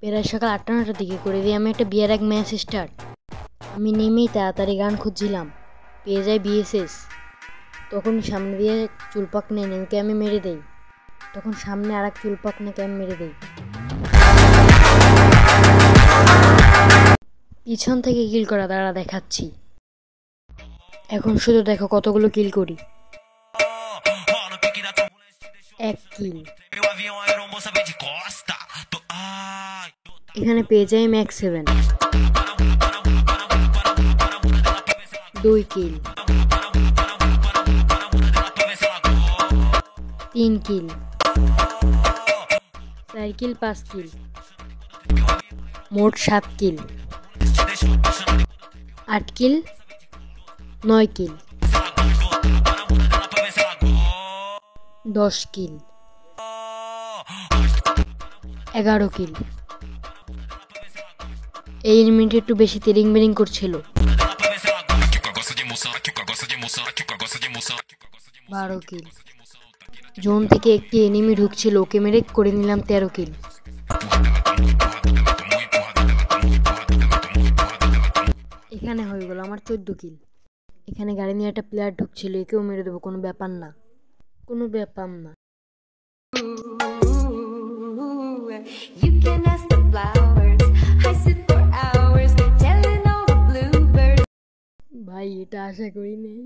প্রায় সকাল 8টা-9টার দিকে করে দিয়ে আমি একটা বিয়ের এক ম্যাচ স্টার্ট। আমি নেমেই তাড়াতাড়ি গান খুঁজছিলাম, পেয়ে যাই বিএসএস। তখন সামনে দিয়ে চুলপাক নেমকে আমি মেরে দেই। তখন সামনে আর এক চুলপাক নেকে আমি মেরে দেই। পিছন থেকে কিল করা তারা দেখাচ্ছি। এখন শুধু দেখো কতগুলো কিল করি। 1 কিল। এখানে পেয়ে যাই ম্যাক্স 7। 2 কিল। 3 কিল। 4 কিল 5 কিল, মোট 7 কিল। 8 কিল 9 কিল। 10 কিল। 11 কিল। এই এনিমিটা একটু বেশি তেরিং বেরিং করছিল। 12 কিল। জোন থেকে একটি এনিমি ঢুকছিল, ওকে মেরে করে নিলাম 13 কিল। এখানে হয়ে গেল আমার 14 কিল। এখানে গাড়ি নিয়ে একটা প্লেয়ার ঢুকছিল, একেও মেরে দেবো, কোনো ব্যাপার না, কোনো ব্যাপার না। ভাই এটা আশা করি নেই।